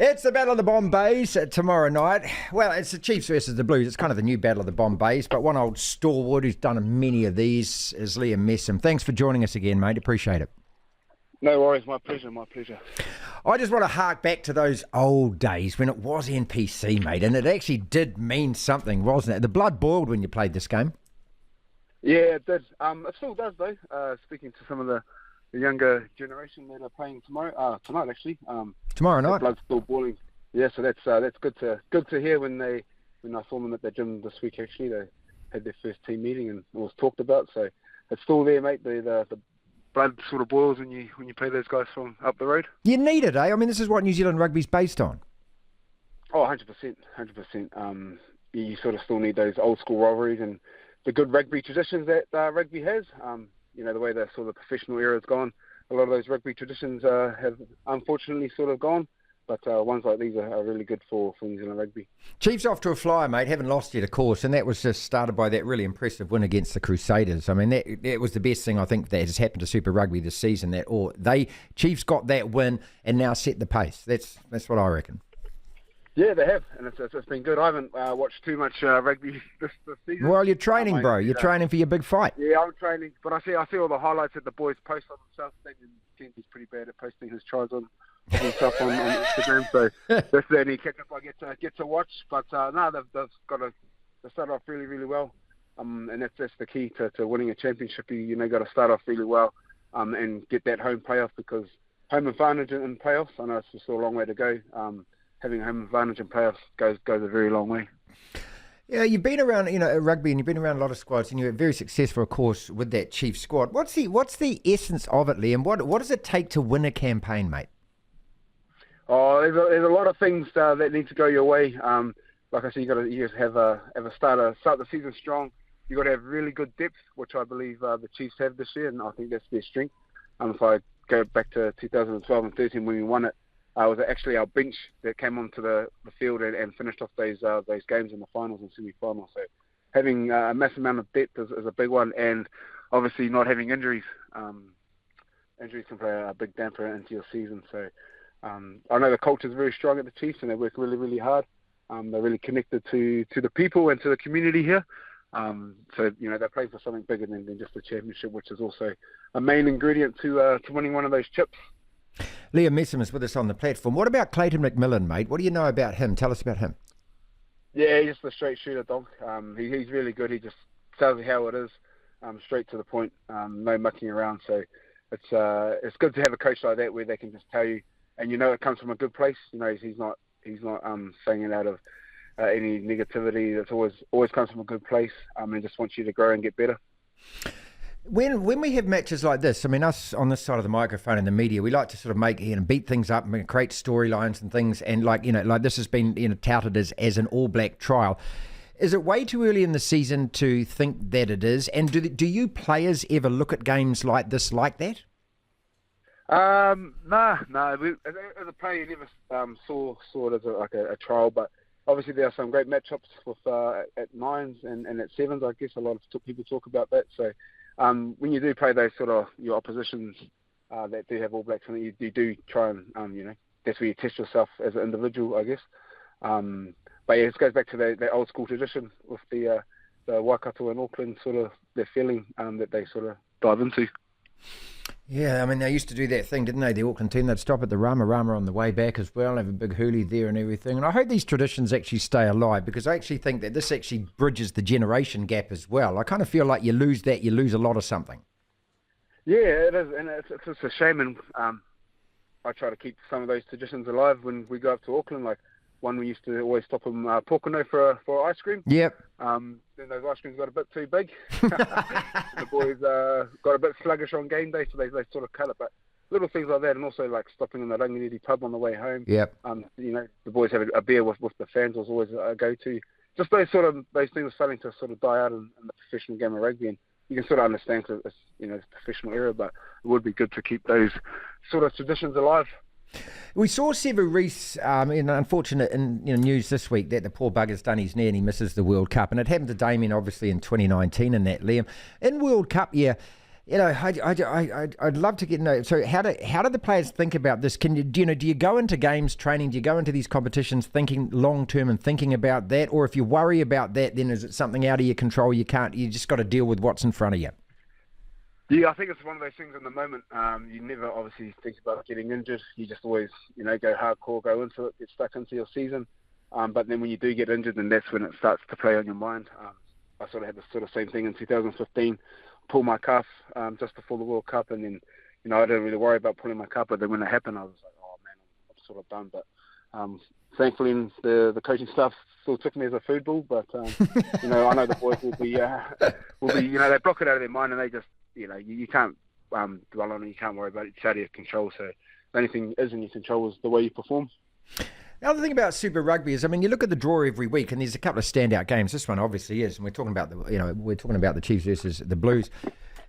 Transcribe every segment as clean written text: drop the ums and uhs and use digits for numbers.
It's the Battle of the Bombays tomorrow night. Well, it's the Chiefs versus the Blues. It's kind of the new Battle of the Bombays, but one old stalwart who's done many of these is Liam Messam. Thanks for joining us again, mate. Appreciate it. No worries, my pleasure. I just want to hark back to those old days when it was NPC, mate, and it actually did mean something, wasn't it? The blood boiled when you played this game. Yeah, it did. It still does, though. Speaking to some of the younger generation that are playing tonight actually. Tomorrow night. Blood's still boiling. Yeah, so that's good to hear when I saw them at the gym this week. Actually, they had their first team meeting and it was talked about. So it's still there, mate. The blood sort of boils when you play those guys from up the road. You need it, eh? I mean, this is what New Zealand rugby's based on. Oh, 100%. You sort of still need those old school rivalries and the good rugby traditions that rugby has. The way the sort of professional era has gone, a lot of those rugby traditions have unfortunately sort of gone. But ones like these are really good for New Zealand rugby. Chiefs off to a flyer, mate. Haven't lost yet, of course, and that was just started by that really impressive win against the Crusaders. I mean, that was the best thing I think that has happened to Super Rugby this season. Chiefs got that win and now set the pace. That's what I reckon. Yeah, they have, and it's been good. I haven't watched too much rugby this season. Well, you're training, bro. You're training for your big fight. Yeah, I'm training, but I see all the highlights that the boys post on themselves. He's pretty bad at posting his tries on himself on Instagram, so that's the only kick-up I get to watch. But no, they've started off really, really well, and that's the key to winning a championship. You got to start off really well, and get that home playoff, because home advantage in playoffs. I know it's still a long way to go. Having a home advantage in playoffs goes a very long way. Yeah, you've been around, rugby, and you've been around a lot of squads, and you're very successful, of course, with that Chiefs squad. What's the essence of it, Liam? What does it take to win a campaign, mate? Oh, there's a lot of things that need to go your way. Like I said, you just have a start the season strong. You got to have really good depth, which I believe the Chiefs have this year, and I think that's their strength. If I go back to 2012 and 13 when we won it. It was actually our bench that came onto the field and finished off those games in the finals and semi-finals. So having a massive amount of depth is a big one, and obviously not having injuries. Injuries can play a big damper into your season. So I know the culture is very strong at the Chiefs, and they work really, really hard. They're really connected to the people and to the community here. So they're playing for something bigger than just the championship, which is also a main ingredient to winning one of those chips. Liam Messam is with us on the platform. What about Clayton McMillan, mate? What do you know about him? Tell us about him. Yeah, he's just a straight shooter, dog. He's really good. He just tells you how it is, straight to the point, no mucking around. So it's good to have a coach like that where they can just tell you, and it comes from a good place. He's not saying it out of any negativity. It's always comes from a good place, and just wants you to grow and get better. When we have matches like this, I mean, us on this side of the microphone in the media, we like to sort of make beat things up and create storylines and things, and like this has been touted as an All Black trial. Is it way too early in the season to think that it is? And do you players ever look at games like this like that? No. As a player, you never saw it as a trial, but obviously there are some great matchups with at nines and at sevens. I guess a lot of people talk about that. So. When you do play those sort of your oppositions that do have All Blacks in it, you do try and that's where you test yourself as an individual, I guess. But yeah, it goes back to that old school tradition with the Waikato and Auckland sort of their feeling that they sort of dive into. Yeah, I mean, they used to do that thing, didn't they? The Auckland team, they'd stop at the Rama on the way back as well, have a big hoolie there and everything. And I hope these traditions actually stay alive, because I actually think that this actually bridges the generation gap as well. I kind of feel like you lose that, you lose a lot of something. Yeah, it is, and it's a shame. And I try to keep some of those traditions alive when we go up to Auckland. Like one, we used to always stop them Pōkeno for ice cream. Yep. Then those ice creams got a bit too big. The boys got a bit sluggish on game day, so they sort of cut it. But little things like that, and also like stopping in the Ranginiti pub on the way home. Yep. The boys have a beer with the fans was always a go-to. Just those things are starting to sort of die out in the professional game of rugby, and you can sort of understand because it's it's a professional era, but it would be good to keep those sort of traditions alive. We saw Sevu Reece in unfortunate news this week that the poor bugger's done his knee and he misses the World Cup. And it happened to Damien, obviously, in 2019 in that, Liam. In World Cup year, I'd love to get know. So how do the players think about this? Do you go into games training? Do you go into these competitions thinking long term and thinking about that, or if you worry about that, then is it something out of your control? You just got to deal with what's in front of you. Yeah, I think it's one of those things in the moment. You never obviously think about getting injured. You just always, go hardcore, go into it, get stuck into your season. But then when you do get injured, then that's when it starts to play on your mind. I sort of had the sort of same thing in 2015. Pull my calf just before the World Cup, and then I didn't really worry about pulling my calf. But then when it happened, I was like, oh man, I'm sort of done. But thankfully, the coaching staff still took me as a food ball. But I know the boys will be they block it out of their mind, and they just you can't dwell on it. You can't worry about it. It's out of your control. So the only thing is in your control is the way you perform. The other thing about Super Rugby is, you look at the draw every week, and there's a couple of standout games. This one obviously is, and we're talking about the Chiefs versus the Blues.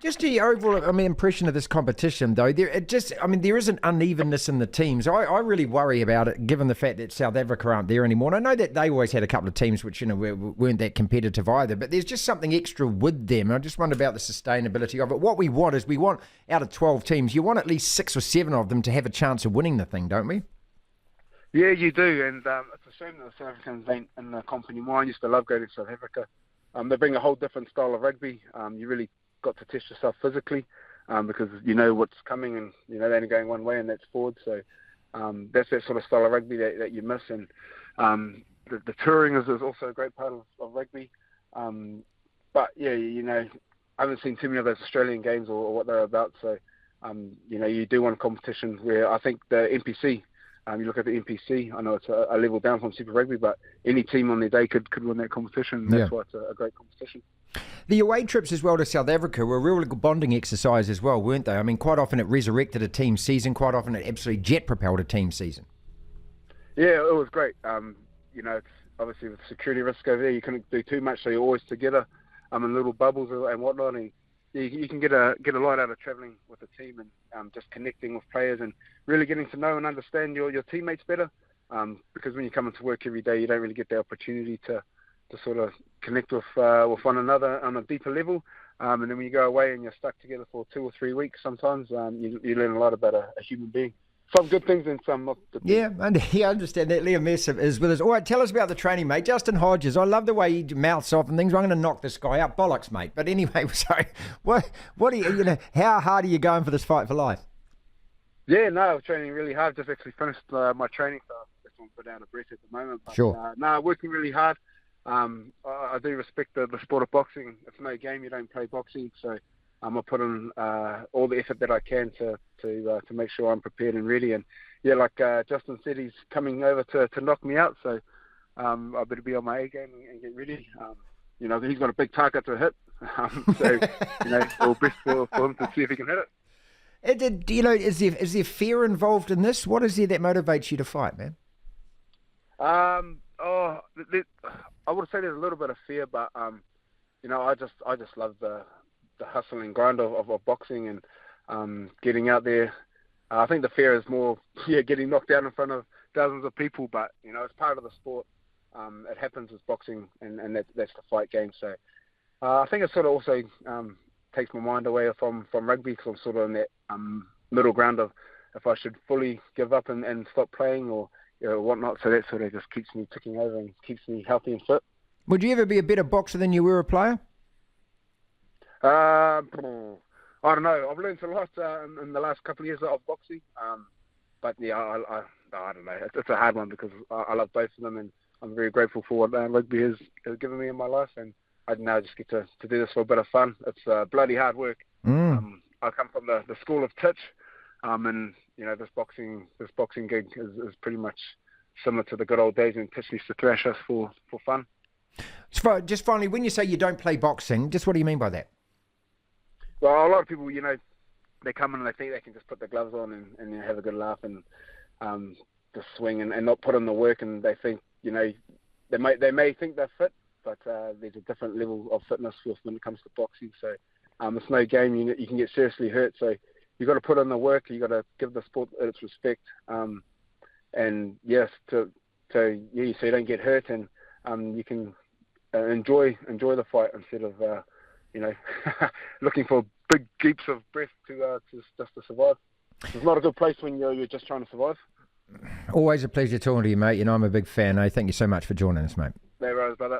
Just the overall, impression of this competition, though, there is an unevenness in the teams. I really worry about it, given the fact that South Africa aren't there anymore. And I know that they always had a couple of teams which weren't that competitive either, but there's just something extra with them. I just wonder about the sustainability of it. What we want out of 12 teams, you want at least 6 or 7 of them to have a chance of winning the thing, don't we? Yeah, you do, and it's a shame that the South Africans ain't in the comp anymore. I used to love going to South Africa. They bring a whole different style of rugby. You really got to test yourself physically because you know what's coming, and they're only going one way, and that's forward. So that's that sort of style of rugby that you miss. And the touring is also a great part of rugby. But yeah, I haven't seen too many of those Australian games or what they're about. So you do want competition where I think the NPC. You look at the NPC, I know it's a level down from Super Rugby, but any team on their day could win that competition. That's why it's a great competition. The away trips as well to South Africa were a real bonding exercise as well, weren't they? Quite often it resurrected a team season. Quite often it absolutely jet-propelled a team season. Yeah, it was great. It's obviously with security risk over there, you couldn't do too much, so you're always together in little bubbles and whatnot. And you can get a lot out of travelling with the team and just connecting with players and really getting to know and understand your teammates better. Because when you come into work every day, you don't really get the opportunity to sort of connect with one another on a deeper level. And then when you go away and you're stuck together for 2 or 3 weeks, sometimes you learn a lot about a human being. Some good things and some not good things. Yeah, I understand that. Liam Messam is with us. All right, tell us about the training, mate. Justin Hodges, I love the way he mouths off and things. I'm going to knock this guy out. Bollocks, mate. But anyway, sorry. What are you, how hard are you going for this fight for life? Yeah, no, I'm training really hard. Just actually finished my training, so I just want to put down a breath at the moment. But, sure. Working really hard. I do respect the sport of boxing. It's no game. You don't play boxing, so I'm gonna put in all the effort that I can to make sure I'm prepared and ready. And yeah, like Justin said, he's coming over to knock me out, so I better be on my A game and get ready. He's got a big target to hit, so all best for him to see if he can hit it. Is there fear involved in this? What is there that motivates you to fight, man? I would say there's a little bit of fear, but I just love the hustle and grind of boxing and getting out there. I think the fear is more getting knocked down in front of thousands of people, but it's part of the sport. It happens with boxing, and that's the fight game. So I think it sort of also takes my mind away from rugby, because I'm sort of in that middle ground of if I should fully give up and stop playing or whatnot. So that sort of just keeps me ticking over and keeps me healthy and fit. Would you ever be a better boxer than you were a player? I don't know. I've learned a lot in the last couple of years of boxing. But yeah, I don't know. It's a hard one because I love both of them, and I'm very grateful for what rugby has given me in my life. And I now just get to do this for a bit of fun. It's bloody hard work. I come from the school of Titch, and this boxing gig is pretty much similar to the good old days when Titch used to thrash us for fun. So just finally, when you say you don't play boxing, just what do you mean by that? Well, a lot of people, they come in and they think they can just put the gloves on and have a good laugh and just swing and not put in the work, and they think, they may think they're fit, but there's a different level of fitness when it comes to boxing. So it's no game. You can get seriously hurt. So you got to put in the work. You got to give the sport its respect. And yes, so you don't get hurt, and you can enjoy the fight instead of looking for big gulps of breath to just to survive. It's not a good place when you're just trying to survive. Always a pleasure talking to you, mate. I'm a big fan. Thank you so much for joining us, mate. No worries, brother.